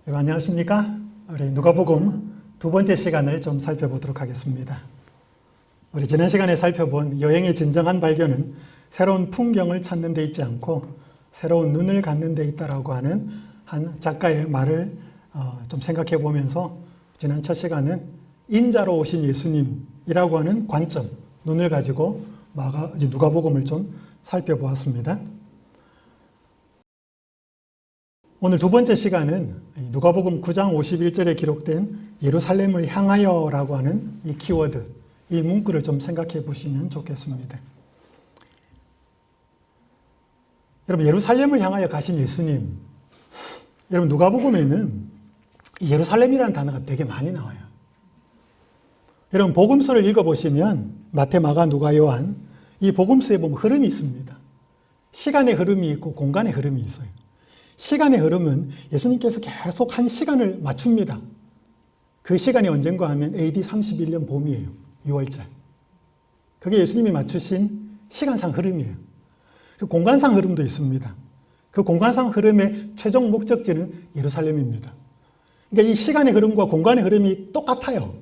여러분 안녕하십니까? 우리 누가복음 두 번째 시간을 좀 살펴보도록 하겠습니다. 우리 지난 시간에 살펴본 여행의 진정한 발견은 새로운 풍경을 찾는 데 있지 않고 새로운 눈을 갖는 데 있다라고 하는 한 작가의 말을 좀 생각해 보면서 지난 첫 시간은 인자로 오신 예수님이라고 하는 관점, 눈을 가지고 누가복음을 좀 살펴보았습니다. 오늘 두 번째 시간은 누가복음 9장 51절에 기록된 예루살렘을 향하여라고 하는 이 키워드, 이 문구를 좀 생각해 보시면 좋겠습니다. 여러분, 예루살렘을 향하여 가신 예수님, 여러분 누가복음에는 예루살렘이라는 단어가 되게 많이 나와요. 여러분 복음서를 읽어보시면 마태, 마가, 누가, 요한 이 복음서에 보면 흐름이 있습니다. 시간의 흐름이 있고 공간의 흐름이 있어요. 시간의 흐름은 예수님께서 계속 한 시간을 맞춥니다. 그 시간이 언젠가 하면 AD 31년 봄이에요. 6월달. 그게 예수님이 맞추신 시간상 흐름이에요. 그리고 공간상 흐름도 있습니다. 그 공간상 흐름의 최종 목적지는 예루살렘입니다. 그러니까 이 시간의 흐름과 공간의 흐름이 똑같아요.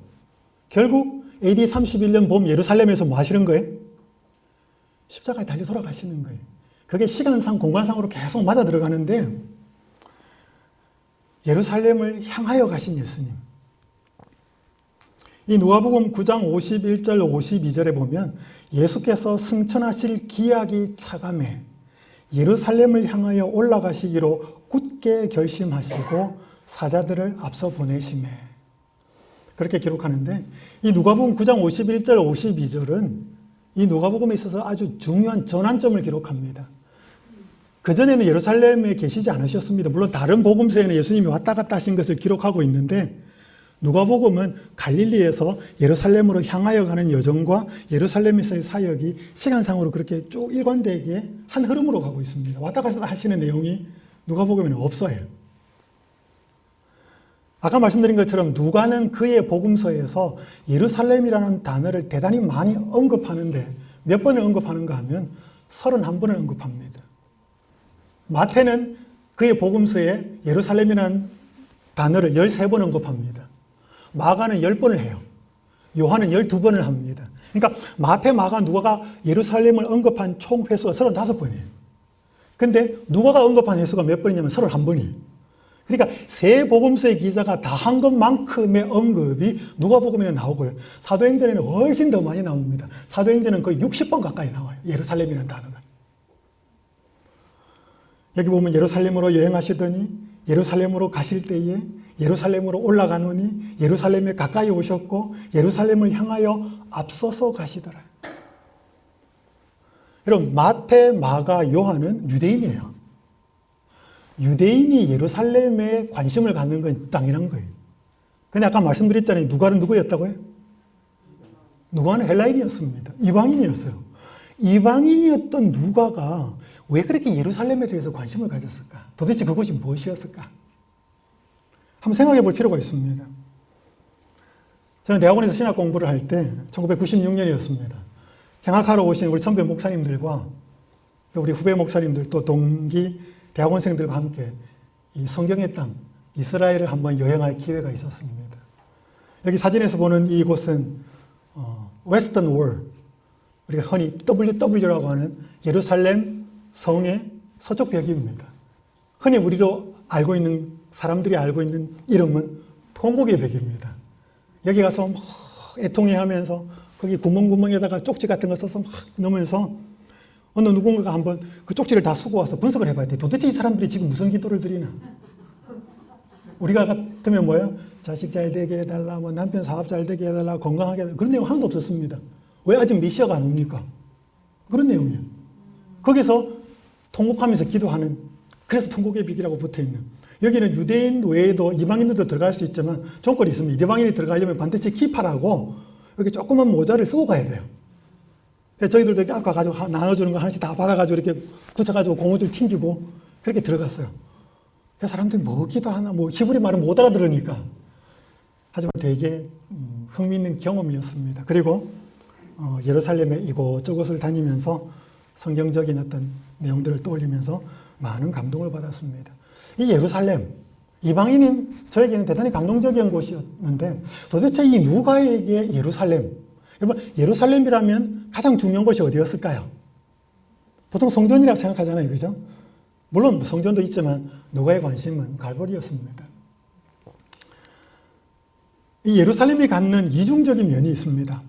결국 AD 31년 봄 예루살렘에서 뭐 하시는 거예요? 십자가에 달려 돌아가시는 거예요. 그게 시간상, 공간상으로 계속 맞아 들어가는데 예루살렘을 향하여 가신 예수님. 이 누가복음 9장 51절, 52절에 보면 예수께서 승천하실 기약이 차감해 예루살렘을 향하여 올라가시기로 굳게 결심하시고 사자들을 앞서 보내시매. 그렇게 기록하는데 이 누가복음 9장 51절, 52절은 이 누가복음에 있어서 아주 중요한 전환점을 기록합니다. 그전에는 예루살렘에 계시지 않으셨습니다. 물론 다른 복음서에는 예수님이 왔다 갔다 하신 것을 기록하고 있는데 누가복음은 갈릴리에서 예루살렘으로 향하여 가는 여정과 예루살렘에서의 사역이 시간상으로 그렇게 쭉 일관되게 한 흐름으로 가고 있습니다. 왔다 갔다 하시는 내용이 누가복음에는 없어요. 아까 말씀드린 것처럼 누가는 그의 복음서에서 예루살렘이라는 단어를 대단히 많이 언급하는데 몇 번을 언급하는가 하면 31번을 언급합니다. 마태는 그의 복음서에 예루살렘이라는 단어를 13번 언급합니다. 마가는 10번을 해요. 요한은 12번을 합니다. 그러니까 마태, 마가, 누가가 예루살렘을 언급한 총 횟수가 35번이에요. 근데 누가가 언급한 횟수가 몇 번이냐면 31번이에요. 그러니까 세 복음서의 기자가 다 한 것만큼의 언급이 누가복음에 나오고요. 사도행전에는 훨씬 더 많이 나옵니다. 사도행전은 거의 60번 가까이 나와요. 예루살렘이라는 단어가. 여기 보면 예루살렘으로 여행하시더니 예루살렘으로 가실 때에 예루살렘으로 올라가노니 예루살렘에 가까이 오셨고 예루살렘을 향하여 앞서서 가시더라. 여러분 마태, 마가, 요한은 유대인이에요. 유대인이 예루살렘에 관심을 갖는 건 당연한 거예요. 근데 아까 말씀드렸잖아요. 누가는 누구였다고요? 누가는 헬라인이었습니다. 이방인이었어요. 이방인이었던 누가가 왜 그렇게 예루살렘에 대해서 관심을 가졌을까? 도대체 그곳이 무엇이었을까? 한번 생각해 볼 필요가 있습니다. 저는 대학원에서 신학 공부를 할 때 1996년이었습니다. 향학하러 오신 우리 선배 목사님들과 우리 후배 목사님들 또 동기 대학원생들과 함께 이 성경의 땅 이스라엘을 한번 여행할 기회가 있었습니다. 여기 사진에서 보는 이곳은 웨스턴 월, 우리가 흔히 WW라고 하는 예루살렘 성의 서쪽 벽입니다. 흔히 우리로 알고 있는 사람들이 알고 있는 이름은 통곡의 벽입니다. 여기 가서 막 애통해하면서 거기 구멍구멍에다가 쪽지 같은 거 써서 막 넣으면서 어느 누군가가 한번 그 쪽지를 다 쓰고 와서 분석을 해봐야 돼. 도대체 이 사람들이 지금 무슨 기도를 드리나? 우리가 같으면 뭐예요? 자식 잘 되게 해달라, 뭐 남편 사업 잘 되게 해달라, 건강하게 해달라. 그런 내용 하나도 없었습니다. 왜 아직 메시아가 안 옵니까? 그런 내용이에요. 거기서 통곡하면서 기도하는, 그래서 통곡의 벽이라고 붙어있는. 여기는 유대인 외에도 이방인들도 들어갈 수 있지만 조건이 있습니다. 이방인이 들어가려면 반드시 키파라고 여기 조그만 모자를 쓰고 가야 돼요. 저희들도 이렇게 아까 가지고 나눠주는 거 하나씩 다 받아가지고 이렇게 붙여가지고 고무줄 튕기고 그렇게 들어갔어요. 그 사람들이 뭐 기도하나, 뭐 히브리 말은 못 알아들으니까. 하지만 되게 흥미있는 경험이었습니다. 그리고 예루살렘의 이곳저곳을 다니면서 성경적인 어떤 내용들을 떠올리면서 많은 감동을 받았습니다. 이 예루살렘, 이방인인 저에게는 대단히 감동적인 곳이었는데 도대체 이 누가에게 예루살렘, 여러분 예루살렘이라면 가장 중요한 곳이 어디였을까요? 보통 성전이라고 생각하잖아요. 그죠? 물론 성전도 있지만 누가의 관심은 갈보리였습니다. 이 예루살렘이 갖는 이중적인 면이 있습니다.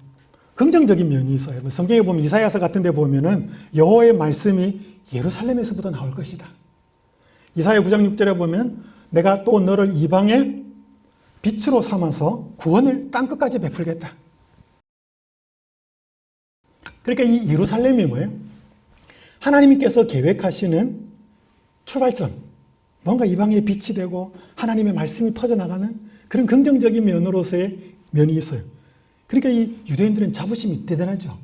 긍정적인 면이 있어요. 성경에 보면 이사야서 같은 데 보면은 여호와의 말씀이 예루살렘에서부터 나올 것이다. 이사야 9장 6절에 보면 내가 또 너를 이방의 빛으로 삼아서 구원을 땅끝까지 베풀겠다. 그러니까 이 예루살렘이 뭐예요? 하나님께서 계획하시는 출발점, 뭔가 이방의 빛이 되고 하나님의 말씀이 퍼져나가는 그런 긍정적인 면으로서의 면이 있어요. 그러니까 이 유대인들은 자부심이 대단하죠.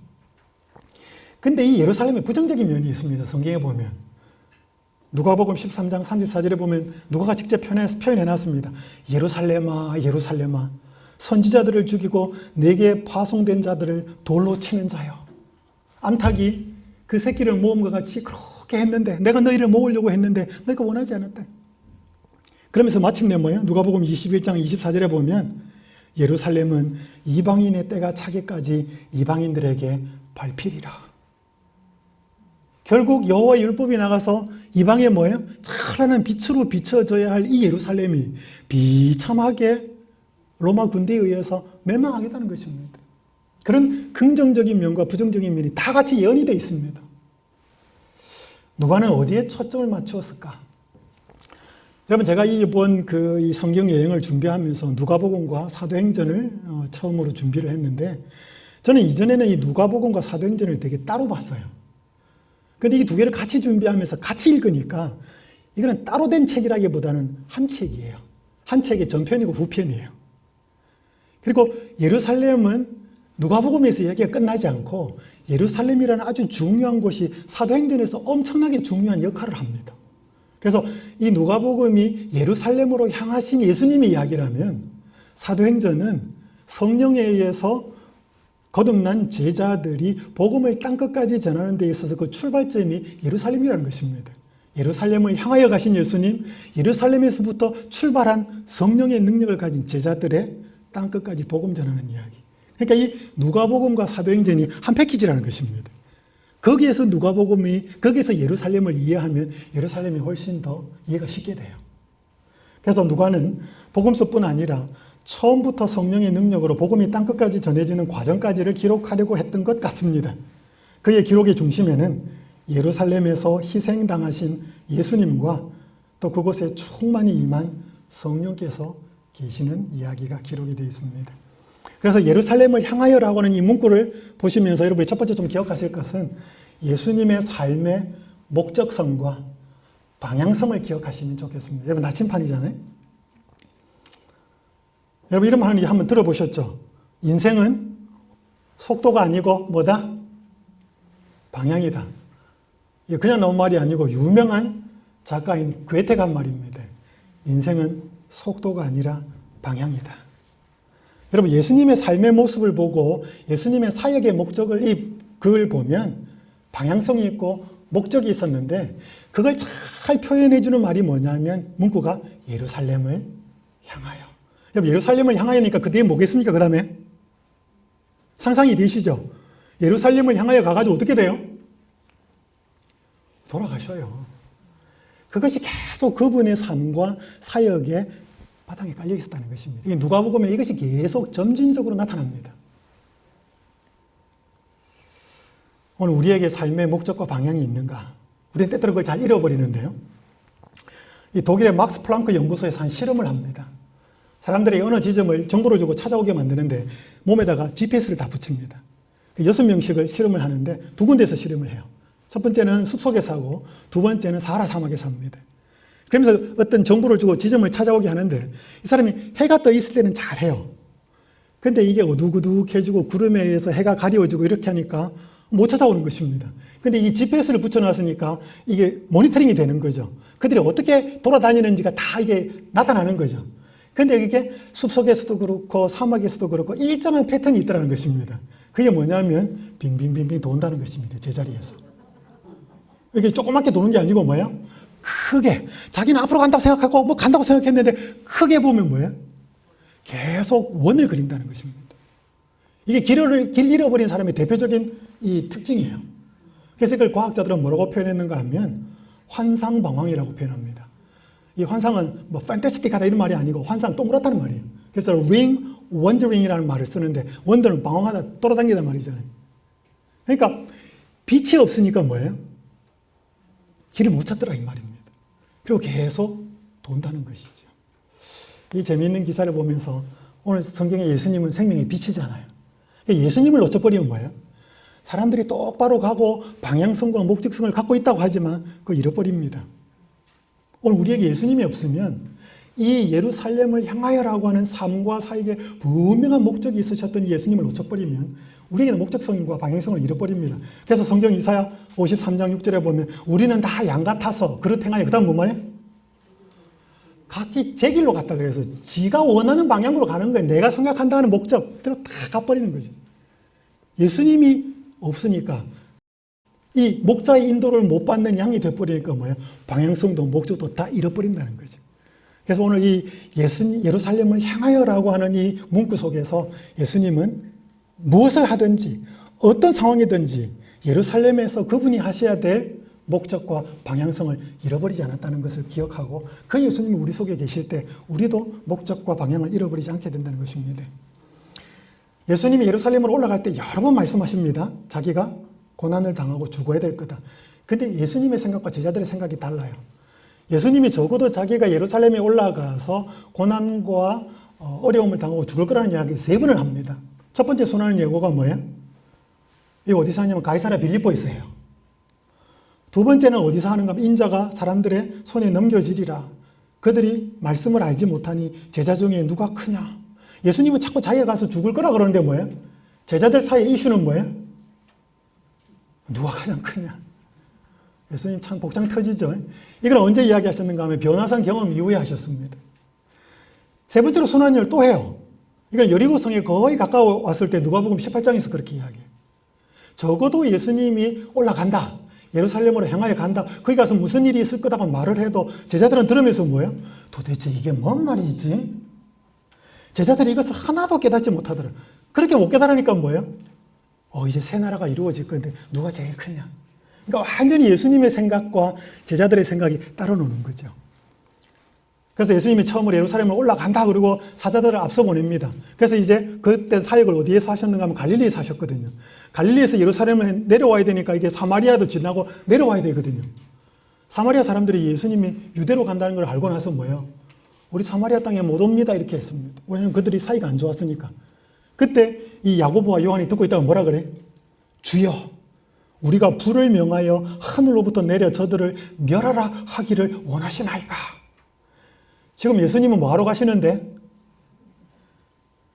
근데 이 예루살렘에 부정적인 면이 있습니다. 성경에 보면. 누가복음 13장 34절에 보면 누가가 직접 표현해놨습니다. 예루살렘아 예루살렘아 선지자들을 죽이고 내게 파송된 자들을 돌로 치는 자여. 암탉이 그 새끼를 모음과 같이 그렇게 했는데 내가 너희를 모으려고 했는데 너희가 원하지 않았다. 그러면서 마침내 뭐예요? 누가복음 21장 24절에 보면 예루살렘은 이방인의 때가 차기까지 이방인들에게 밟히리라. 결국 여호와의 율법이 나가서 이방에 뭐예요? 찬란한 빛으로 비춰져야 할 이 예루살렘이 비참하게 로마 군대에 의해서 멸망하겠다는 것입니다. 그런 긍정적인 면과 부정적인 면이 다 같이 연이되어 있습니다. 누가는 어디에 초점을 맞추었을까? 여러분 제가 이번 이 성경 여행을 준비하면서 누가복음과 사도행전을 처음으로 준비를 했는데 저는 이전에는 이 누가복음과 사도행전을 되게 따로 봤어요. 근데 이 두 개를 같이 준비하면서 같이 읽으니까 이거는 따로 된 책이라기보다는 한 책이에요. 한 책의 전편이고 후편이에요. 그리고 예루살렘은 누가복음에서 이야기가 끝나지 않고 예루살렘이라는 아주 중요한 곳이 사도행전에서 엄청나게 중요한 역할을 합니다. 그래서 이 누가복음이 예루살렘으로 향하신 예수님의 이야기라면 사도행전은 성령에 의해서 거듭난 제자들이 복음을 땅끝까지 전하는 데 있어서 그 출발점이 예루살렘이라는 것입니다. 예루살렘을 향하여 가신 예수님, 예루살렘에서부터 출발한 성령의 능력을 가진 제자들의 땅끝까지 복음 전하는 이야기. 그러니까 이 누가복음과 사도행전이 한 패키지라는 것입니다. 거기에서 거기에서 예루살렘을 이해하면 예루살렘이 훨씬 더 이해가 쉽게 돼요. 그래서 누가는 복음서뿐 아니라 처음부터 성령의 능력으로 복음이 땅끝까지 전해지는 과정까지를 기록하려고 했던 것 같습니다. 그의 기록의 중심에는 예루살렘에서 희생당하신 예수님과 또 그곳에 충만히 임한 성령께서 계시는 이야기가 기록이 되어 있습니다. 그래서 예루살렘을 향하여라고 하는 이 문구를 보시면서 여러분이 첫 번째 좀 기억하실 것은 예수님의 삶의 목적성과 방향성을 기억하시면 좋겠습니다. 여러분 나침판이잖아요. 여러분 이런 말 한번 들어보셨죠? 인생은 속도가 아니고 뭐다? 방향이다. 이게 그냥 나온 말이 아니고 유명한 작가인 괴테가 한 말입니다. 인생은 속도가 아니라 방향이다. 여러분 예수님의 삶의 모습을 보고 예수님의 사역의 목적을 이 글을 보면 방향성이 있고 목적이 있었는데 그걸 잘 표현해 주는 말이 뭐냐면 문구가 예루살렘을 향하여. 여러분 예루살렘을 향하여니까 그 뒤에 뭐겠습니까? 그 다음에 상상이 되시죠? 예루살렘을 향하여 가가지고 어떻게 돼요? 돌아가셔요. 그것이 계속 그분의 삶과 사역의 바탕에 깔려 있었다는 것입니다. 누가복음에 이것이 계속 점진적으로 나타납니다. 오늘 우리에게 삶의 목적과 방향이 있는가? 우리는 때때로 그걸 잘 잃어버리는데요. 이 독일의 막스 플랑크 연구소에서 한 실험을 합니다. 사람들이 어느 지점을 정보를 주고 찾아오게 만드는데 몸에다가 GPS를 다 붙입니다. 6명씩을 실험을 하는데 두 군데에서 실험을 해요. 첫 번째는 숲속에서 하고 두 번째는 사하라 사막에서 합니다. 그러면서 어떤 정보를 주고 지점을 찾아오게 하는데 이 사람이 해가 떠 있을 때는 잘해요. 근데 이게 어둑어둑해지고 구름에 의해서 해가 가려지고 이렇게 하니까 못 찾아오는 것입니다. 근데 이 GPS를 붙여놨으니까 이게 모니터링이 되는 거죠. 그들이 어떻게 돌아다니는지가 다 이게 나타나는 거죠. 근데 이게 숲속에서도 그렇고 사막에서도 그렇고 일정한 패턴이 있다는 것입니다. 그게 뭐냐면 빙빙빙빙 돈다는 것입니다. 제자리에서. 이게 조그맣게 도는 게 아니고 뭐예요? 크게 자기는 앞으로 간다고 생각하고 뭐 간다고 생각했는데 크게 보면 뭐예요? 계속 원을 그린다는 것입니다. 이게 길 잃어버린 사람의 대표적인 이 특징이에요. 그래서 이걸 과학자들은 뭐라고 표현했는가 하면 환상방황이라고 표현합니다. 이 환상은 뭐 판타스틱하다 이런 말이 아니고 환상 동그랗다는 말이에요. 그래서 ring, wondering이라는 말을 쓰는데 원더는 방황하다 돌아다니다 말이잖아요. 그러니까 빛이 없으니까 뭐예요? 길을 못 찾더라 이 말입니다. 그리고 계속 돈다는 것이죠. 이 재미있는 기사를 보면서 오늘 성경에 예수님은 생명의 빛이잖아요. 예수님을 놓쳐버리면 뭐예요? 사람들이 똑바로 가고 방향성과 목적성을 갖고 있다고 하지만 그걸 잃어버립니다. 오늘 우리에게 예수님이 없으면 이 예루살렘을 향하여라고 하는 삶과 사역에 분명한 목적이 있으셨던 예수님을 놓쳐버리면 우리에게는 목적성과 방향성을 잃어버립니다. 그래서 성경 이사야 53장 6절에 보면 우리는 다 양 같아서 그릇 행하여 그 다음 뭐 말이에요? 각기 제 길로 갔다 그래서 지가 원하는 방향으로 가는 거예요. 내가 생각한다는 목적대로 다 가버리는 거죠. 예수님이 없으니까 이 목자의 인도를 못 받는 양이 돼버리니까 뭐예요? 방향성도 목적도 다 잃어버린다는 거죠. 그래서 오늘 이 예루살렘을 향하여라고 하는 이 문구 속에서 예수님은 무엇을 하든지 어떤 상황이든지 예루살렘에서 그분이 하셔야 될 목적과 방향성을 잃어버리지 않았다는 것을 기억하고 그 예수님이 우리 속에 계실 때 우리도 목적과 방향을 잃어버리지 않게 된다는 것입니다. 예수님이 예루살렘으로 올라갈 때 여러 번 말씀하십니다. 자기가 고난을 당하고 죽어야 될 거다. 근데 예수님의 생각과 제자들의 생각이 달라요. 예수님이 적어도 자기가 예루살렘에 올라가서 고난과 어려움을 당하고 죽을 거라는 이야기 3번을 합니다. 첫 번째 순환의 예고가 뭐예요? 이거 어디서 하냐면 가이사랴 빌립보에서 해요. 두 번째는 어디서 하는가 하면 인자가 사람들의 손에 넘겨지리라. 그들이 말씀을 알지 못하니 제자 중에 누가 크냐. 예수님은 자꾸 자기가 가서 죽을 거라 그러는데 뭐예요? 제자들 사이의 이슈는 뭐예요? 누가 가장 크냐. 예수님 참 복장 터지죠. 이걸 언제 이야기하셨는가 하면 변화산 경험 이후에 하셨습니다. 세 번째로 순환을 또 해요. 이건 여리고성에 거의 가까워 왔을 때 누가복음 18장에서 그렇게 이야기해요. 적어도 예수님이 올라간다. 예루살렘으로 향하여 간다. 거기 가서 무슨 일이 있을 거다고 말을 해도 제자들은 들으면서 뭐예요? 도대체 이게 뭔 말이지? 제자들이 이것을 하나도 깨닫지 못하더라. 그렇게 못 깨달으니까 뭐예요? 이제 새 나라가 이루어질 건데 누가 제일 크냐? 그러니까 완전히 예수님의 생각과 제자들의 생각이 따로 노는 거죠. 그래서 예수님이 처음으로 예루살렘을 올라간다 그러고 사자들을 앞서 보냅니다. 그래서 이제 그때 사역을 어디에서 하셨는가 하면 갈릴리에서 하셨거든요. 갈릴리에서 예루살렘을 내려와야 되니까 이게 사마리아도 지나고 내려와야 되거든요. 사마리아 사람들이 예수님이 유대로 간다는 걸 알고 나서 뭐예요? 우리 사마리아 땅에 못 옵니다 이렇게 했습니다. 왜냐하면 그들이 사이가 안 좋았으니까. 그때 이 야고보와 요한이 듣고 있다가 뭐라 그래? 주여 우리가 불을 명하여 하늘로부터 내려 저들을 멸하라 하기를 원하시나이까. 지금 예수님은 뭐하러 가시는데?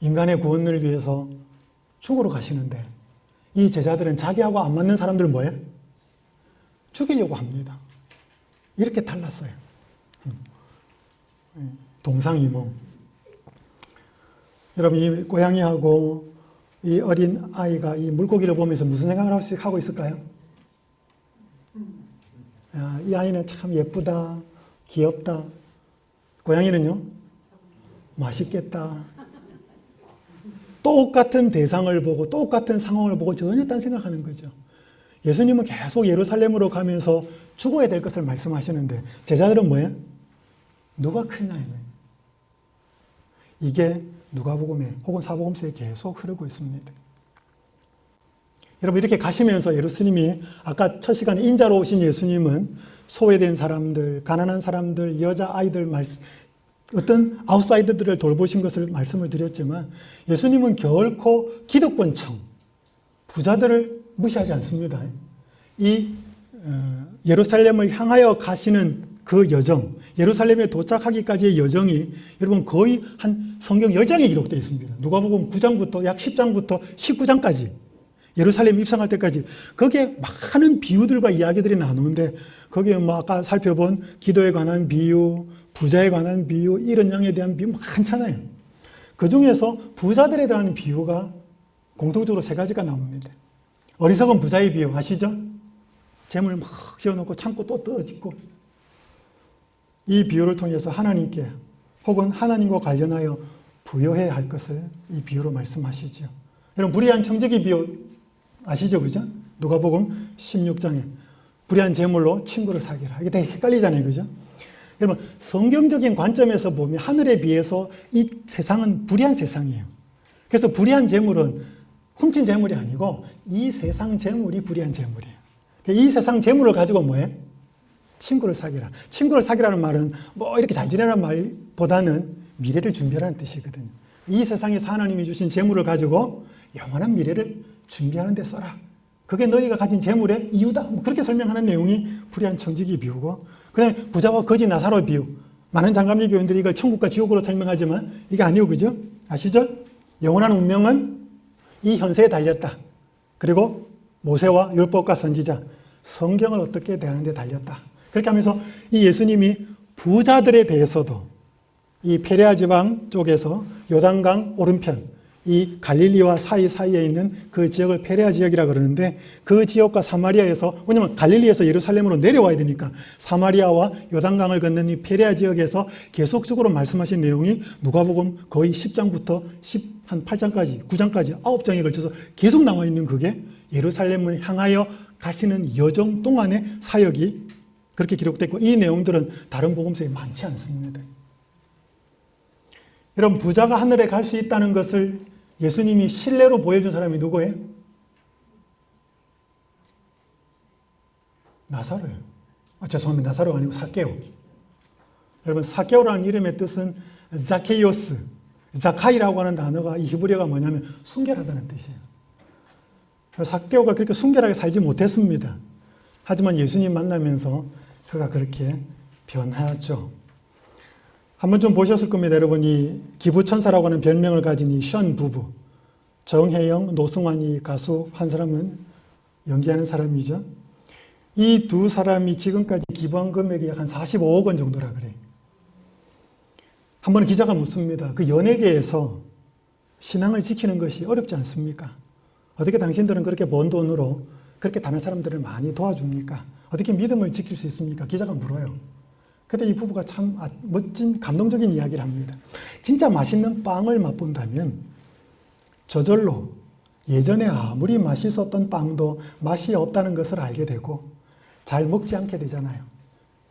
인간의 구원을 위해서 죽으러 가시는데 이 제자들은 자기하고 안 맞는 사람들 뭐예요? 죽이려고 합니다. 이렇게 달랐어요. 동상이몽. 여러분 이 고양이하고 이 어린 아이가 이 물고기를 보면서 무슨 생각을 하고 있을까요? 이 아이는 참 예쁘다, 귀엽다. 고양이는요? 맛있겠다. 똑같은 대상을 보고 똑같은 상황을 보고 전혀 딴 생각하는 거죠. 예수님은 계속 예루살렘으로 가면서 죽어야 될 것을 말씀하시는데 제자들은 뭐예요? 누가 크냐 이게 누가복음에 혹은 사복음서에 계속 흐르고 있습니다. 여러분 이렇게 가시면서 예수님이 아까 첫 시간에 인자로 오신 예수님은 소외된 사람들, 가난한 사람들, 여자 아이들 어떤 아웃사이더들을 돌보신 것을 말씀을 드렸지만 예수님은 결코 기득권층, 부자들을 무시하지 않습니다. 이 예루살렘을 향하여 가시는 그 여정, 예루살렘에 도착하기까지의 여정이 여러분 거의 한 성경 10장에 기록되어 있습니다. 누가복음 9장부터 약 10장부터 19장까지 예루살렘 입성할 때까지 거기에 많은 비유들과 이야기들이 나누는데 거기에 뭐 아까 살펴본 기도에 관한 비유, 부자에 관한 비유, 이런 양에 대한 비유 많잖아요. 그 중에서 부자들에 대한 비유가 공통적으로 3가지가 나옵니다. 어리석은 부자의 비유 아시죠? 재물 막 지어놓고 참고 또 떨어지고 이 비유를 통해서 하나님께 혹은 하나님과 관련하여 부여해야 할 것을 이 비유로 말씀하시죠. 여러분 불의한 청지기 비유 아시죠? 그죠? 누가복음 16장에 불의한 재물로 친구를 사귀라. 이게 되게 헷갈리잖아요. 그죠? 여러분 성경적인 관점에서 보면 하늘에 비해서 이 세상은 불의한 세상이에요. 그래서 불의한 재물은 훔친 재물이 아니고 이 세상 재물이 불의한 재물이에요. 이 세상 재물을 가지고 뭐해? 친구를 사귀라. 친구를 사귀라는 말은 뭐 이렇게 잘 지내라는 말보다는 미래를 준비하라는 뜻이거든요. 이 세상에서 하나님이 주신 재물을 가지고 영원한 미래를 준비하는 데 써라. 그게 너희가 가진 재물의 이유다. 뭐 그렇게 설명하는 내용이 불의한 청지기 비유고, 그 다음에 부자와 거지 나사로 비유. 많은 장감리 교인들이 이걸 천국과 지옥으로 설명하지만 이게 아니고, 그죠? 아시죠? 영원한 운명은 이 현세에 달렸다. 그리고 모세와 율법과 선지자, 성경을 어떻게 대하는 데 달렸다. 그렇게 하면서 이 예수님이 부자들에 대해서도 이 페레아 지방 쪽에서 요단강 오른편, 이 갈릴리와 사이사이에 있는 그 지역을 페레아 지역이라 그러는데, 그 지역과 사마리아에서, 왜냐면 갈릴리에서 예루살렘으로 내려와야 되니까 사마리아와 요단강을 건넌 이 페레아 지역에서 계속적으로 말씀하신 내용이 누가복음 거의 10장부터 한 8장까지 9장까지 9장에 걸쳐서 계속 나와 있는, 그게 예루살렘을 향하여 가시는 여정 동안의 사역이 그렇게 기록됐고, 이 내용들은 다른 복음서에 많지 않습니다. 여러분 부자가 하늘에 갈 수 있다는 것을 예수님이 신뢰로 보여준 사람이 누구예요? 나사로예요. 죄송합니다. 나사로가 아니고 사케오. 여러분 사케오라는 이름의 뜻은 자케이오스, 자카이라고 하는 단어가 이 히브리어가 뭐냐면 순결하다는 뜻이에요. 사케오가 그렇게 순결하게 살지 못했습니다. 하지만 예수님 만나면서 그가 그렇게 변하죠. 한번 좀 보셨을 겁니다. 여러분이 기부천사라고 하는 별명을 가진 이 션 부부, 정혜영, 노승환이 가수 한 사람은 연기하는 사람이죠. 이 두 사람이 지금까지 기부한 금액이 약 한 45억 원 정도라 그래요. 한 번 기자가 묻습니다. 그 연예계에서 신앙을 지키는 것이 어렵지 않습니까? 어떻게 당신들은 그렇게 번 돈으로 그렇게 다른 사람들을 많이 도와줍니까? 어떻게 믿음을 지킬 수 있습니까? 기자가 물어요. 그때 이 부부가 참 멋진 감동적인 이야기를 합니다. 진짜 맛있는 빵을 맛본다면 저절로 예전에 아무리 맛있었던 빵도 맛이 없다는 것을 알게 되고 잘 먹지 않게 되잖아요.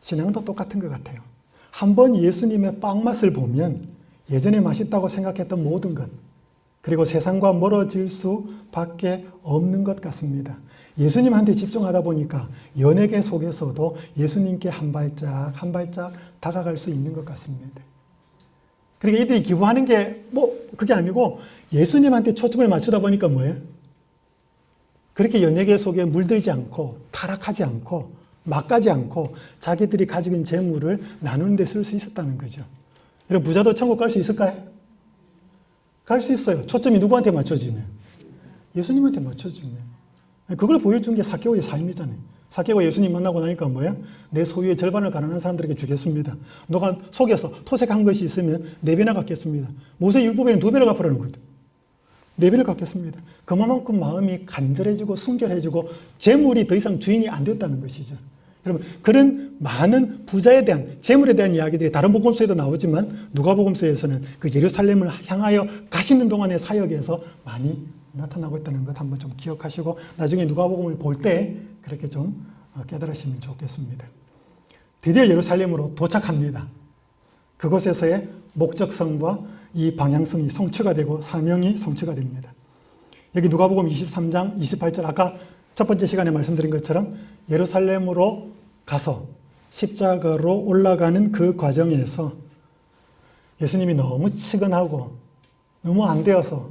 신앙도 똑같은 것 같아요. 한번 예수님의 빵 맛을 보면 예전에 맛있다고 생각했던 모든 것, 그리고 세상과 멀어질 수밖에 없는 것 같습니다. 예수님한테 집중하다 보니까 연예계 속에서도 예수님께 한 발짝 한 발짝 다가갈 수 있는 것 같습니다. 그러니까 이들이 기부하는 게 그게 아니고 예수님한테 초점을 맞추다 보니까 뭐예요? 그렇게 연예계 속에 물들지 않고 타락하지 않고 막 가지 않고 자기들이 가지고 있는 재물을 나누는 데 쓸 수 있었다는 거죠. 여러분 부자도 천국 갈 수 있을까요? 갈 수 있어요. 초점이 누구한테 맞춰지면? 예수님한테 맞춰지면. 그걸 보여준 게 사케오의 삶이잖아요. 사케오가 예수님 만나고 나니까 뭐예요? 내 소유의 절반을 가난한 사람들에게 주겠습니다. 너가 속여서 토색한 것이 있으면 4배나 갚겠습니다. 모세 율법에는 2배를 갚으라는 거거든. 4배를 갚겠습니다. 그만큼 마음이 간절해지고 순결해지고 재물이 더 이상 주인이 안 되었다는 것이죠. 여러분 그런 많은 부자에 대한 재물에 대한 이야기들이 다른 복음서에도 나오지만 누가복음서에서는 그 예루살렘을 향하여 가시는 동안의 사역에서 많이 나타나고 있다는 것 한번 좀 기억하시고 나중에 누가복음을 볼 때 그렇게 좀 깨달으시면 좋겠습니다. 드디어 예루살렘으로 도착합니다. 그곳에서의 목적성과 이 방향성이 성취가 되고 사명이 성취가 됩니다. 여기 누가복음 23장 28절 아까 첫 번째 시간에 말씀드린 것처럼 예루살렘으로 가서 십자가로 올라가는 그 과정에서 예수님이 너무 치근하고 너무 안 되어서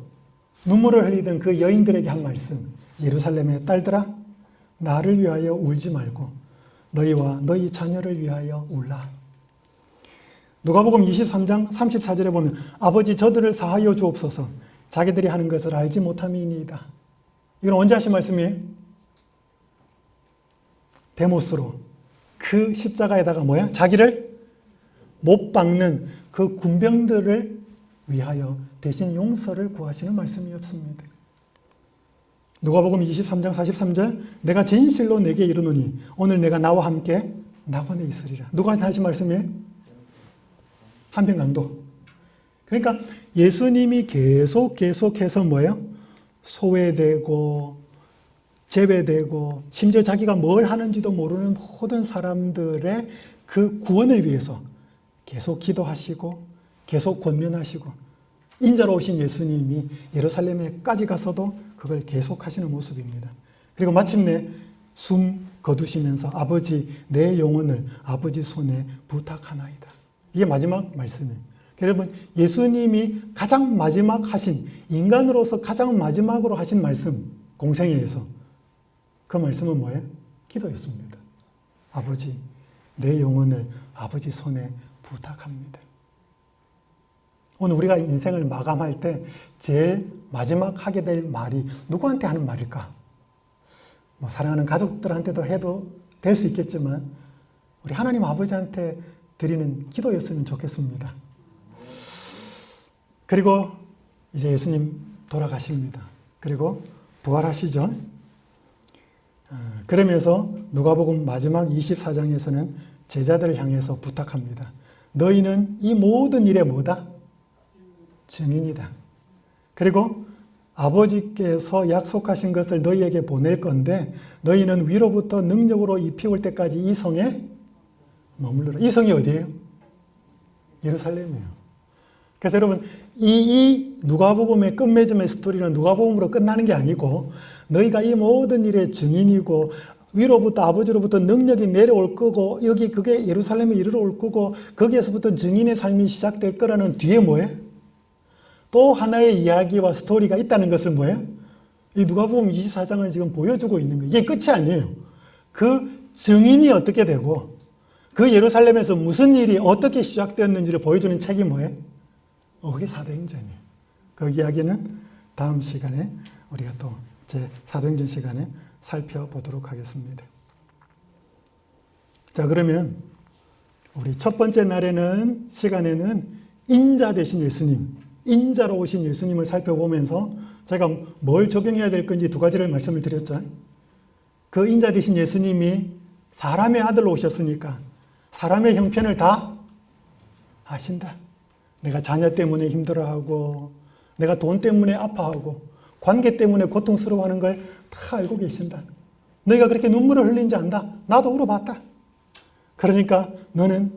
눈물을 흘리던 그 여인들에게 한 말씀, 예루살렘의 딸들아 나를 위하여 울지 말고 너희와 너희 자녀를 위하여 울라. 누가복음 23장 34절에 보면 아버지 저들을 사하여 주옵소서 자기들이 하는 것을 알지 못함이니이다. 이건 언제 하신 말씀이에요? 데모스로 그 십자가에다가 뭐야? 자기를 못 박는 그 군병들을 위하여 대신 용서를 구하시는 말씀이었습니다. 누가복음 23장 43절 내가 진실로 내게 이르노니 오늘 내가 나와 함께 낙원에 있으리라. 누가 하신 말씀이에요? 한평강도. 그러니까 예수님이 계속해서 뭐예요? 소외되고 제외되고 심지어 자기가 뭘 하는지도 모르는 모든 사람들의 그 구원을 위해서 계속 기도하시고 계속 권면하시고 인자로 오신 예수님이 예루살렘에까지 가서도 그걸 계속 하시는 모습입니다. 그리고 마침내 숨 거두시면서 아버지 내 영혼을 아버지 손에 부탁하나이다. 이게 마지막 말씀이에요. 여러분 예수님이 가장 마지막 하신 인간으로서 가장 마지막으로 하신 말씀 공생애에서 그 말씀은 뭐예요? 기도였습니다. 아버지 내 영혼을 아버지 손에 부탁합니다. 오늘 우리가 인생을 마감할 때 제일 마지막 하게 될 말이 누구한테 하는 말일까? 뭐 사랑하는 가족들한테도 해도 될 수 있겠지만 우리 하나님 아버지한테 드리는 기도였으면 좋겠습니다. 그리고 이제 예수님 돌아가십니다. 그리고 부활하시죠. 그러면서 누가복음 마지막 24장에서는 제자들을 향해서 부탁합니다. 너희는 이 모든 일에 뭐다? 증인이다. 그리고 아버지께서 약속하신 것을 너희에게 보낼 건데 너희는 위로부터 능력으로 입히올 때까지 이 성에 머물러라. 이 성이 어디예요? 예루살렘이에요. 그래서 여러분 이 누가복음의 끝맺음의 스토리는 누가복음으로 끝나는 게 아니고 너희가 이 모든 일의 증인이고 위로부터 아버지로부터 능력이 내려올 거고 여기 그게 예루살렘에 이르러 올 거고 거기에서부터 증인의 삶이 시작될 거라는 뒤에 뭐예요? 또 하나의 이야기와 스토리가 있다는 것을 뭐예요? 이 누가복음 24장을 지금 보여주고 있는 거예요. 이게 끝이 아니에요. 그 증인이 어떻게 되고 그 예루살렘에서 무슨 일이 어떻게 시작되었는지를 보여주는 책이 뭐예요? 그게 사도행전이에요. 그 이야기는 다음 시간에 우리가 또 제 사도행전 시간에 살펴보도록 하겠습니다. 자, 그러면 우리 첫 번째 날에는 시간에는 인자 되신 예수님, 인자로 오신 예수님을 살펴보면서 제가 뭘 적용해야 될 건지 두 가지를 말씀을 드렸죠. 그 인자 되신 예수님이 사람의 아들로 오셨으니까 사람의 형편을 다 아신다. 내가 자녀 때문에 힘들어하고 내가 돈 때문에 아파하고 관계 때문에 고통스러워하는 걸 다 알고 계신다. 너희가 그렇게 눈물을 흘린지 안다. 나도 울어봤다. 그러니까 너는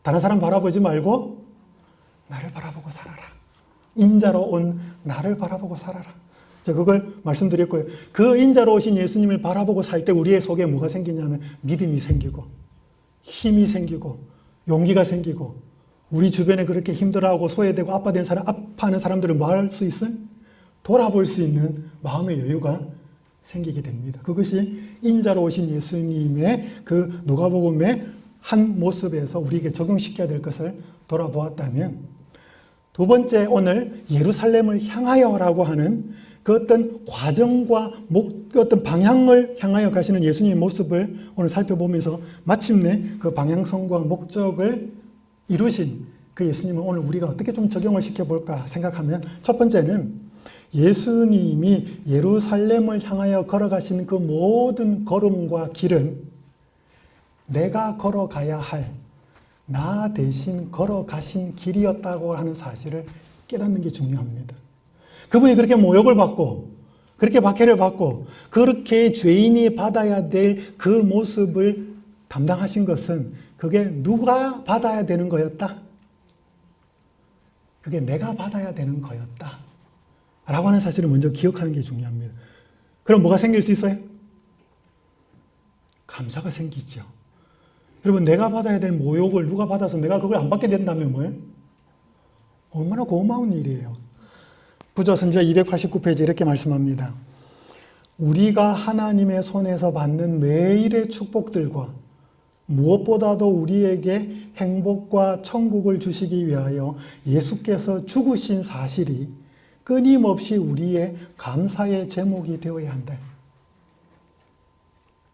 다른 사람 바라보지 말고 나를 바라보고 살아라. 인자로 온 나를 바라보고 살아라. 자, 그걸 말씀드렸고요. 그 인자로 오신 예수님을 바라보고 살 때 우리의 속에 뭐가 생기냐면 믿음이 생기고 힘이 생기고 용기가 생기고 우리 주변에 그렇게 힘들어하고 소외되고 아파하는 사람들을 뭐 할 수 있어요? 돌아볼 수 있는 마음의 여유가 생기게 됩니다. 그것이 인자로 오신 예수님의 그 누가복음의 한 모습에서 우리에게 적용시켜야 될 것을 돌아보았다면 두 번째 오늘 예루살렘을 향하여라고 하는 그 어떤 과정과 그 어떤 방향을 향하여 가시는 예수님의 모습을 오늘 살펴보면서 마침내 그 방향성과 목적을 이루신 그 예수님을 오늘 우리가 어떻게 좀 적용을 시켜볼까 생각하면 첫 번째는 예수님이 예루살렘을 향하여 걸어가신 그 모든 걸음과 길은 내가 걸어가야 할 나 대신 걸어가신 길이었다고 하는 사실을 깨닫는 게 중요합니다. 그분이 그렇게 모욕을 받고 그렇게 박해를 받고 그렇게 죄인이 받아야 될 그 모습을 담당하신 것은 그게 누가 받아야 되는 거였다? 그게 내가 받아야 되는 거였다. 라고 하는 사실을 먼저 기억하는 게 중요합니다. 그럼 뭐가 생길 수 있어요? 감사가 생기죠. 여러분, 내가 받아야 될 모욕을 누가 받아서 내가 그걸 안 받게 된다면 뭐예요? 얼마나 고마운 일이에요. 구조선지자 289페이지 이렇게 말씀합니다. 우리가 하나님의 손에서 받는 매일의 축복들과 무엇보다도 우리에게 행복과 천국을 주시기 위하여 예수께서 죽으신 사실이 끊임없이 우리의 감사의 제목이 되어야 한다.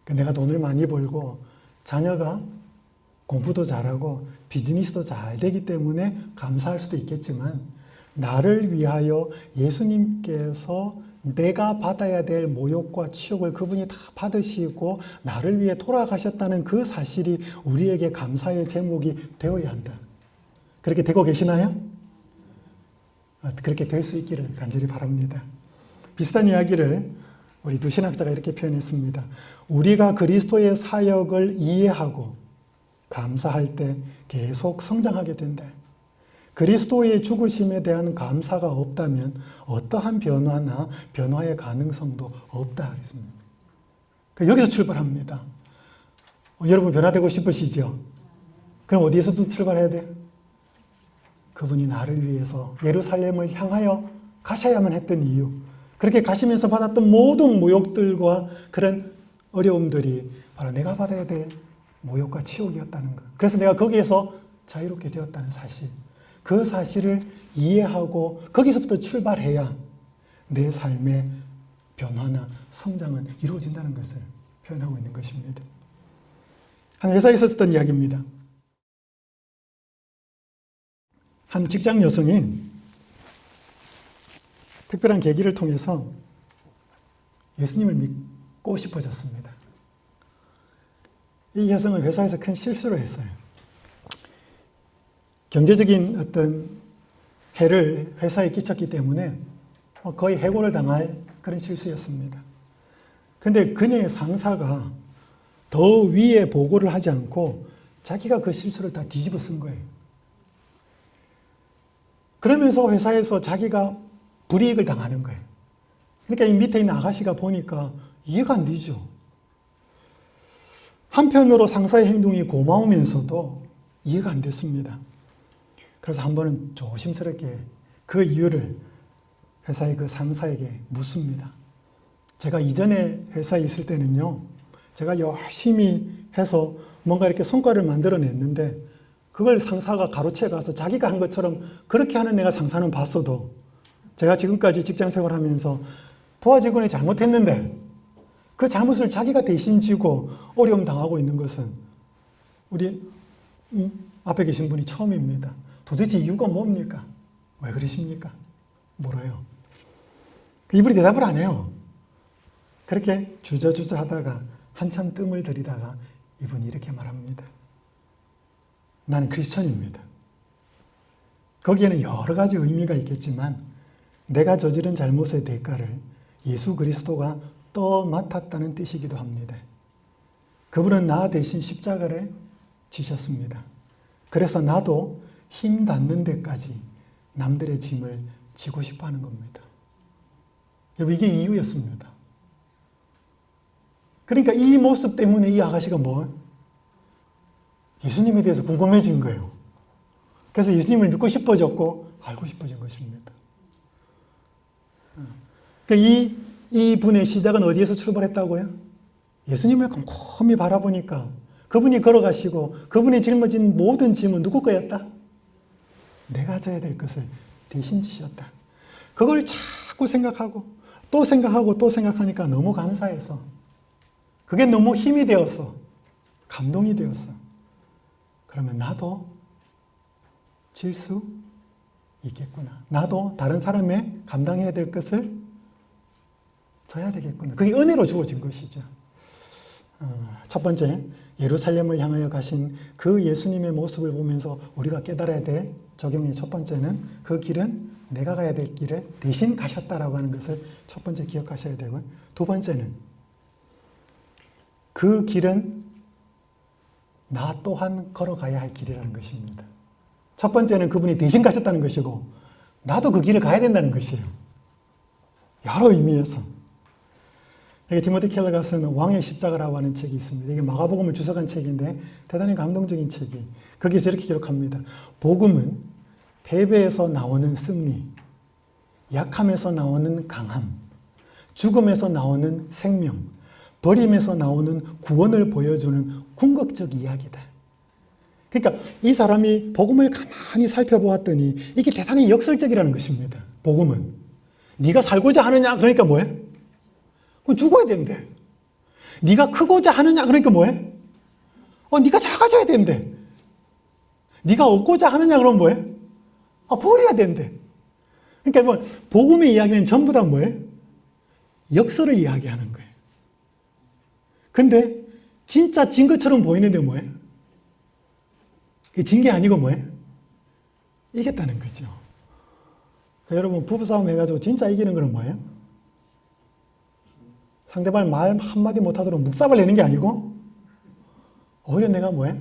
내가 돈을 많이 벌고 자녀가 공부도 잘하고 비즈니스도 잘 되기 때문에 감사할 수도 있겠지만 나를 위하여 예수님께서 내가 받아야 될 모욕과 치욕을 그분이 다 받으시고 나를 위해 돌아가셨다는 그 사실이 우리에게 감사의 제목이 되어야 한다. 그렇게 되고 계시나요? 그렇게 될 수 있기를 간절히 바랍니다. 비슷한 이야기를 우리 두 신학자가 이렇게 표현했습니다. 우리가 그리스도의 사역을 이해하고 감사할 때 계속 성장하게 된다. 그리스도의 죽으심에 대한 감사가 없다면 어떠한 변화나 변화의 가능성도 없다. 여기서 출발합니다. 여러분 변화되고 싶으시죠? 그럼 어디에서도 출발해야 돼요? 그분이 나를 위해서 예루살렘을 향하여 가셔야만 했던 이유, 그렇게 가시면서 받았던 모든 모욕들과 그런 어려움들이 바로 내가 받아야 될 모욕과 치욕이었다는 것. 그래서 내가 거기에서 자유롭게 되었다는 사실, 그 사실을 이해하고 거기서부터 출발해야 내 삶의 변화나 성장은 이루어진다는 것을 표현하고 있는 것입니다. 한 회사에 있었던 이야기입니다. 한 직장 여성이 특별한 계기를 통해서 예수님을 믿고 싶어졌습니다. 이 여성은 회사에서 큰 실수를 했어요. 경제적인 어떤 해를 회사에 끼쳤기 때문에 거의 해고를 당할 그런 실수였습니다. 그런데 그녀의 상사가 더 위에 보고를 하지 않고 자기가 그 실수를 다 뒤집어 쓴 거예요. 그러면서 회사에서 자기가 불이익을 당하는 거예요. 그러니까 이 밑에 있는 아가씨가 보니까 이해가 안 되죠. 한편으로 상사의 행동이 고마우면서도 이해가 안 됐습니다. 그래서 한 번은 조심스럽게 그 이유를 회사의 그 상사에게 묻습니다. 제가 이전에 회사에 있을 때는요, 제가 열심히 해서 뭔가 이렇게 성과를 만들어냈는데 그걸 상사가 가로채 가서 자기가 한 것처럼 그렇게 하는 내가 상사는 봤어도 제가 지금까지 직장 생활하면서 부하 직원이 잘못했는데 그 잘못을 자기가 대신 지고 어려움 당하고 있는 것은 우리 앞에 계신 분이 처음입니다. 도대체 이유가 뭡니까? 왜 그러십니까? 물어요. 이분이 대답을 안 해요. 그렇게 주저주저 하다가 한참 뜸을 들이다가 이분이 이렇게 말합니다. 나는 크리스천입니다. 거기에는 여러 가지 의미가 있겠지만 내가 저지른 잘못의 대가를 예수 그리스도가 떠맡았다는 뜻이기도 합니다. 그분은 나 대신 십자가를 지셨습니다. 그래서 나도 힘 닿는 데까지 남들의 짐을 지고 싶어 하는 겁니다. 여러분, 이게 이유였습니다. 그러니까 이 모습 때문에 이 아가씨가 예수님에 대해서 궁금해진 거예요. 그래서 예수님을 믿고 싶어졌고 알고 싶어진 것입니다. 그러니까 이 분의 시작은 어디에서 출발했다고요? 예수님을 곰곰이 바라보니까 그분이 걸어가시고 그분이 짊어진 모든 짐은 누구 거였다? 내가 져야 될 것을 대신 지셨다. 그걸 자꾸 생각하고 또 생각하고 또 생각하니까 너무 감사해서 그게 너무 힘이 되어서 감동이 되어서 그러면 나도 질 수 있겠구나. 나도 다른 사람의 감당해야 될 것을 져야 되겠구나. 그게 은혜로 주어진 것이죠. 첫 번째, 예루살렘을 향하여 가신 그 예수님의 모습을 보면서 우리가 깨달아야 될 적용의 첫 번째는 그 길은 내가 가야 될 길을 대신 가셨다라고 하는 것을 첫 번째 기억하셔야 되고요. 두 번째는 그 길은 나 또한 걸어가야 할 길이라는 것입니다. 첫 번째는 그분이 대신 가셨다는 것이고 나도 그 길을 가야 된다는 것이에요. 여러 의미에서. 여기 디모데 켈러가 쓴 왕의 십자가라고 하는 책이 있습니다. 이게 마가복음을 주석한 책인데 대단히 감동적인 책이 거기서 이렇게 기록합니다. 복음은 패배에서 나오는 승리, 약함에서 나오는 강함, 죽음에서 나오는 생명, 버림에서 나오는 구원을 보여주는 궁극적 이야기다. 그러니까 이 사람이 복음을 가만히 살펴보았더니 이게 대단히 역설적이라는 것입니다. 복음은 네가 살고자 하느냐? 그러니까 뭐해? 그럼 죽어야 된대. 네가 크고자 하느냐? 그러니까 뭐해? 네가 작아져야 된대. 네가 얻고자 하느냐? 그럼 뭐해? 버려야 된대. 그러니까 뭐 복음의 이야기는 전부 다 뭐해? 역설을 이야기하는 거예요. 근데 진짜 진 것처럼 보이는데 뭐해? 진 게 아니고 뭐해? 이겼다는 거죠. 여러분 부부싸움 해가지고 진짜 이기는 거는 뭐예요? 상대방 말 한마디 못하도록 묵sab을 내는 게 아니고 오히려 내가 뭐예요?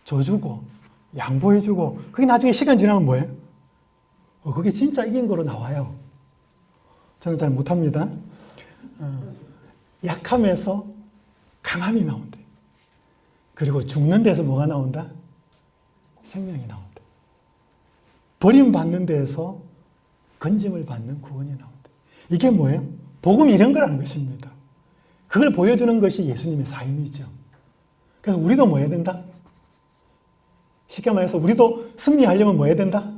줘주고 양보해주고 그게 나중에 시간 지나면 뭐예요? 그게 진짜 이긴 거로 나와요. 저는 잘 못합니다. 약함에서 강함이 나온다. 그리고 죽는 데서 뭐가 나온다? 생명이 나온다. 버림받는 데에서 건짐을 받는 구원이 나온다. 이게 뭐예요? 복음이 이런 거라는 것입니다. 그걸 보여주는 것이 예수님의 삶이죠. 그래서 우리도 뭐 해야 된다? 쉽게 말해서 우리도 승리하려면 뭐 해야 된다?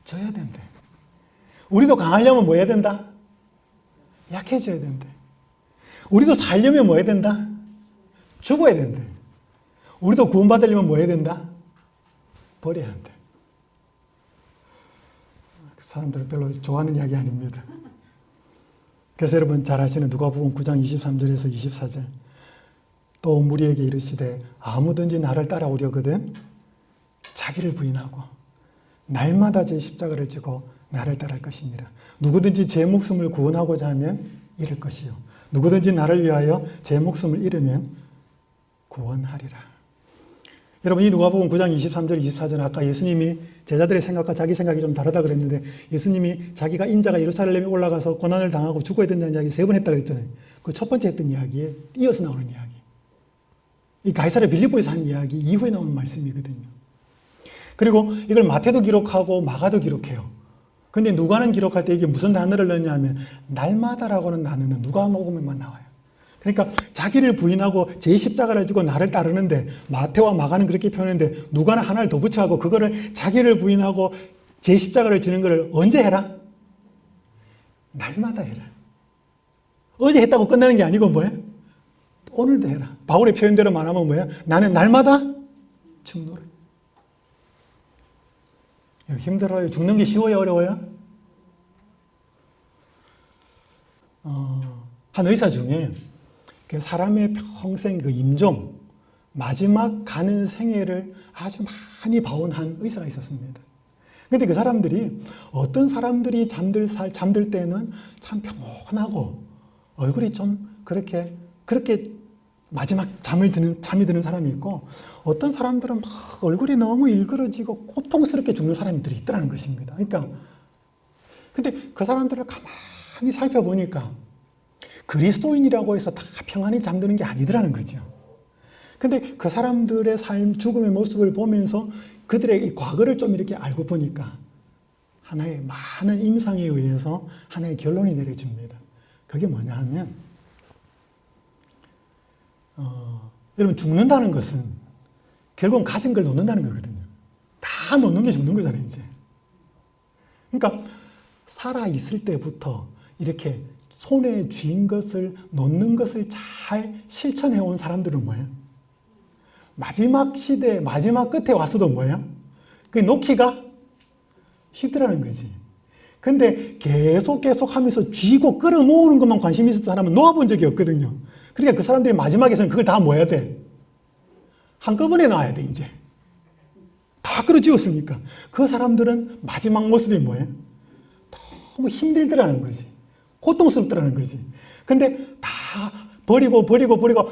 져야 된다. 우리도 강하려면 뭐 해야 된다? 약해져야 된다. 우리도 살려면 뭐 해야 된다? 죽어야 된다. 우리도 구원받으려면 뭐 해야 된다? 버려야 한다. 사람들은 별로 좋아하는 이야기 아닙니다. 그래서 여러분 잘 아시는 누가복음 9장 23절에서 24절 또 무리에게 이르시되 아무든지 나를 따라오려거든 자기를 부인하고 날마다 제 십자가를 지고 나를 따를 것이니라. 누구든지 제 목숨을 구원하고자 하면 잃을 것이요 누구든지 나를 위하여 제 목숨을 잃으면 구원하리라. 여러분 이 누가복음 9장 23절 24절 아까 예수님이 제자들의 생각과 자기 생각이 좀 다르다 그랬는데 예수님이 자기가 인자가 예루살렘에 올라가서 고난을 당하고 죽어야 된다는 이야기 3번 했다 그랬잖아요. 그 첫 번째 했던 이야기에 이어서 나오는 이야기. 이 가이사랴 빌립보에서 한 이야기 이후에 나오는 말씀이거든요. 그리고 이걸 마태도 기록하고 마가도 기록해요. 근데 누가는 기록할 때 이게 무슨 단어를 넣냐 하면 날마다라고는 단어는 누가복음에만 나와요. 그러니까 자기를 부인하고 제 십자가를 지고 나를 따르는데 마태와 마가는 그렇게 표현했는데 누가는 하나를 더 붙여하고 그거를 자기를 부인하고 제 십자가를 지는 거를 언제 해라? 날마다 해라. 어제 했다고 끝나는 게 아니고 뭐예요? 오늘도 해라. 바울의 표현대로 말하면 뭐예요? 나는 날마다 죽노라. 힘들어요. 죽는 게 쉬워요? 어려워요? 한 의사 중에 사람의 평생 그 임종, 마지막 가는 생애를 아주 많이 봐온 한 의사가 있었습니다. 근데 그 사람들이 어떤 사람들이 잠들 때는 참 평온하고 얼굴이 좀 그렇게 마지막 잠이 드는 사람이 있고 어떤 사람들은 막 얼굴이 너무 일그러지고 고통스럽게 죽는 사람들이 있더라는 것입니다. 그러니까 근데 그 사람들을 가만히 살펴보니까 그리스도인이라고 해서 다 평안히 잠드는 게 아니더라는 거죠. 근데 그 사람들의 삶, 죽음의 모습을 보면서 그들의 이 과거를 좀 이렇게 알고 보니까 하나의 많은 임상에 의해서 하나의 결론이 내려집니다. 그게 뭐냐 하면 여러분 죽는다는 것은 결국은 가진 걸 놓는다는 거거든요. 다 놓는 게 죽는 거잖아요, 이제. 그러니까 살아있을 때부터 이렇게 손에 쥔 것을 놓는 것을 잘 실천해온 사람들은 뭐예요? 마지막 시대, 마지막 끝에 왔어도 뭐예요? 그 놓기가 쉽더라는 거지. 근데 계속 하면서 쥐고 끌어모으는 것만 관심이 있었던 사람은 놓아본 적이 없거든요. 그러니까 그 사람들이 마지막에서는 그걸 다 뭐 해야 돼? 한꺼번에 놔야 돼, 이제. 다 끌어쥐었으니까. 그 사람들은 마지막 모습이 뭐예요? 너무 힘들더라는 거지. 고통스럽더라는 거지. 근데 다 버리고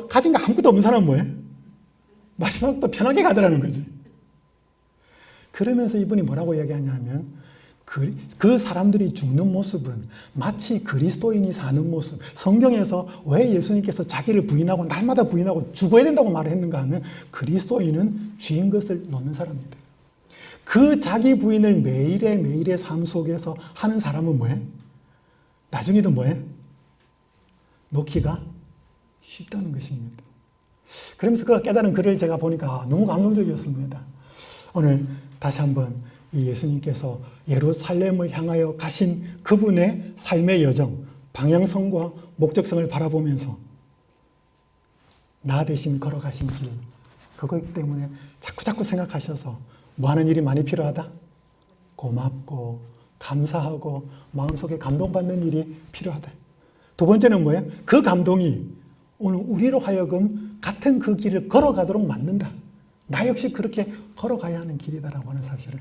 가진 거 아무것도 없는 사람은 뭐예요? 마지막 또 편하게 가더라는 거지. 그러면서 이분이 뭐라고 이야기하냐면 그 사람들이 죽는 모습은 마치 그리스도인이 사는 모습. 성경에서 왜 예수님께서 자기를 부인하고 날마다 부인하고 죽어야 된다고 말을 했는가 하면 그리스도인은 쥐인 것을 놓는 사람입니다. 그 자기 부인을 매일의 삶 속에서 하는 사람은 뭐예요? 나중에도 뭐예요? 놓기가 쉽다는 것입니다. 그러면서 그 깨달은 글을 제가 보니까 너무 감동적이었습니다. 오늘 다시 한번 이 예수님께서 예루살렘을 향하여 가신 그분의 삶의 여정, 방향성과 목적성을 바라보면서 나 대신 걸어가신 길, 그것 때문에 자꾸 생각하셔서 뭐 하는 일이 많이 필요하다? 고맙고 감사하고 마음속에 감동받는 일이 필요하다. 두 번째는 뭐예요? 그 감동이 오늘 우리로 하여금 같은 그 길을 걸어가도록 만든다. 나 역시 그렇게 걸어가야 하는 길이다라고 하는 사실을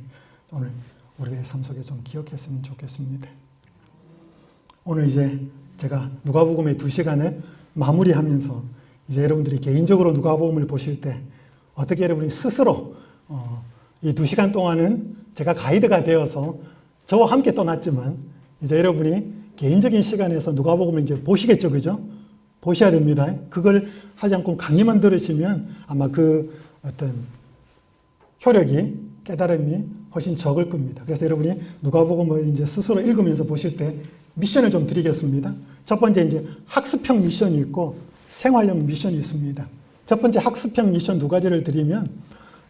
오늘 우리의 삶 속에 좀 기억했으면 좋겠습니다. 오늘 이제 제가 누가복음의 2시간을 마무리하면서 이제 여러분들이 개인적으로 누가복음을 보실 때 어떻게 여러분이 스스로 이 2시간 동안은 제가 가이드가 되어서 저와 함께 떠났지만 이제 여러분이 개인적인 시간에서 누가복음을 이제 보시겠죠, 그죠? 보셔야 됩니다. 그걸 하지 않고 강의만 들으시면 아마 그 어떤 효력이, 깨달음이 훨씬 적을 겁니다. 그래서 여러분이 누가복음을 이제 스스로 읽으면서 보실 때 미션을 좀 드리겠습니다. 첫 번째 이제 학습형 미션이 있고 생활형 미션이 있습니다. 첫 번째 학습형 미션 2가지를 드리면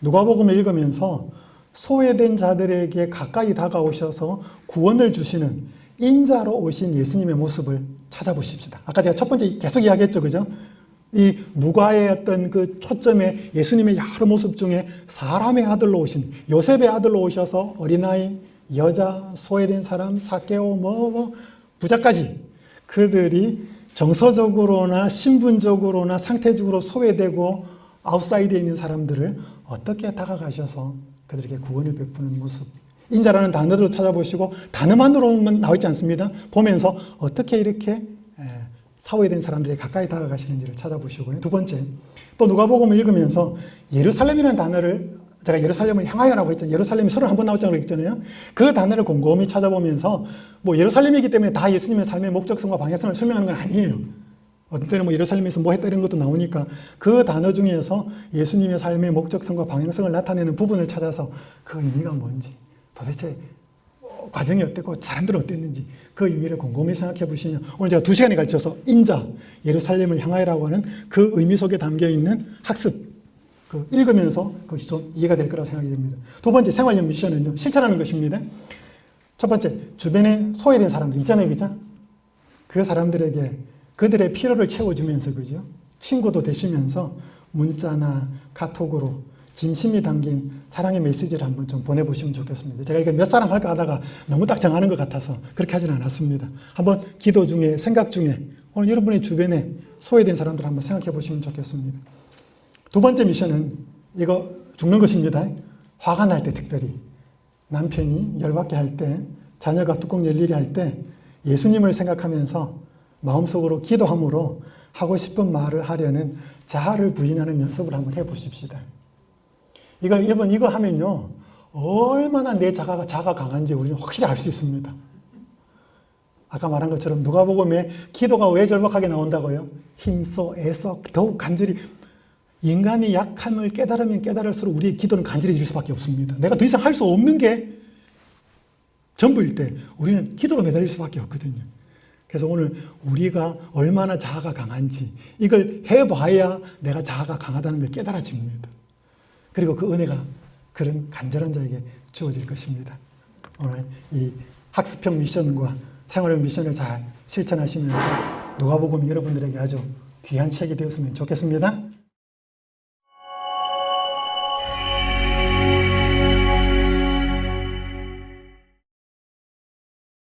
누가복음을 읽으면서 소외된 자들에게 가까이 다가오셔서 구원을 주시는 인자로 오신 예수님의 모습을 찾아보십시다. 아까 제가 첫 번째 계속 이야기했죠, 그죠? 이 누가의 어떤 그 초점에 예수님의 여러 모습 중에 사람의 아들로 오신, 요셉의 아들로 오셔서 어린아이, 여자, 소외된 사람, 삭개오, 부자까지 그들이 정서적으로나 신분적으로나 상태적으로 소외되고 아웃사이드에 있는 사람들을 어떻게 다가가셔서 그들에게 구원을 베푸는 모습. 인자라는 단어들을 찾아보시고 단어만으로만 나와 있지 않습니다. 보면서 어떻게 이렇게 사회된 사람들에게 가까이 다가가시는지를 찾아보시고요. 2번째, 또 누가복음을 읽으면서 예루살렘이라는 단어를 제가 예루살렘을 향하여라고 했잖아요. 예루살렘이 31번 나왔다고 했잖아요. 그 단어를 곰곰이 찾아보면서 뭐 예루살렘이기 때문에 다 예수님의 삶의 목적성과 방향성을 설명하는 건 아니에요. 어떤 때는 뭐 예루살렘에서 뭐 했다 이런 것도 나오니까 그 단어 중에서 예수님의 삶의 목적성과 방향성을 나타내는 부분을 찾아서 그 의미가 뭔지, 도대체 과정이 어땠고 사람들은 어땠는지 그 의미를 곰곰이 생각해 보시면 오늘 제가 2시간에 걸쳐서 인자, 예루살렘을 향하여라고 하는 그 의미 속에 담겨있는 학습, 그 읽으면서 그것이 좀 이해가 될 거라고 생각이 됩니다. 2번째 생활형 미션은요, 실천하는 것입니다. 첫 번째, 주변에 소외된 사람들 있잖아요, 그죠? 그 사람들에게 그들의 필요를 채워주면서, 그죠? 친구도 되시면서 문자나 카톡으로 진심이 담긴 사랑의 메시지를 한번 좀 보내보시면 좋겠습니다. 제가 이거 몇 사람 할까 하다가 너무 딱 정하는 것 같아서 그렇게 하지는 않았습니다. 한번 기도 중에, 생각 중에 오늘 여러분의 주변에 소외된 사람들 한번 생각해 보시면 좋겠습니다. 2번째 미션은 이거 죽는 것입니다. 화가 날 때 특별히 남편이 열받게 할 때, 자녀가 뚜껑 열리게 할 때 예수님을 생각하면서 마음속으로 기도함으로 하고 싶은 말을 하려는 자아를 부인하는 연습을 한번 해보십시다. 여러분 이거 하면요 얼마나 내 자아가 강한지 우리는 확실히 알 수 있습니다. 아까 말한 것처럼 누가복음에 기도가 왜 절박하게 나온다고요? 힘써 애써 더욱 간절히, 인간이 약함을 깨달으면 깨달을수록 우리의 기도는 간절해질 수밖에 없습니다. 내가 더 이상 할 수 없는 게 전부일 때 우리는 기도로 매달릴 수밖에 없거든요. 그래서 오늘 우리가 얼마나 자아가 강한지 이걸 해봐야 내가 자아가 강하다는 걸 깨달아집니다. 그리고 그 은혜가 그런 간절한 자에게 주어질 것입니다. 오늘 이 학습형 미션과 생활형 미션을 잘 실천하시면서 누가복음이 여러분들에게 아주 귀한 책이 되었으면 좋겠습니다.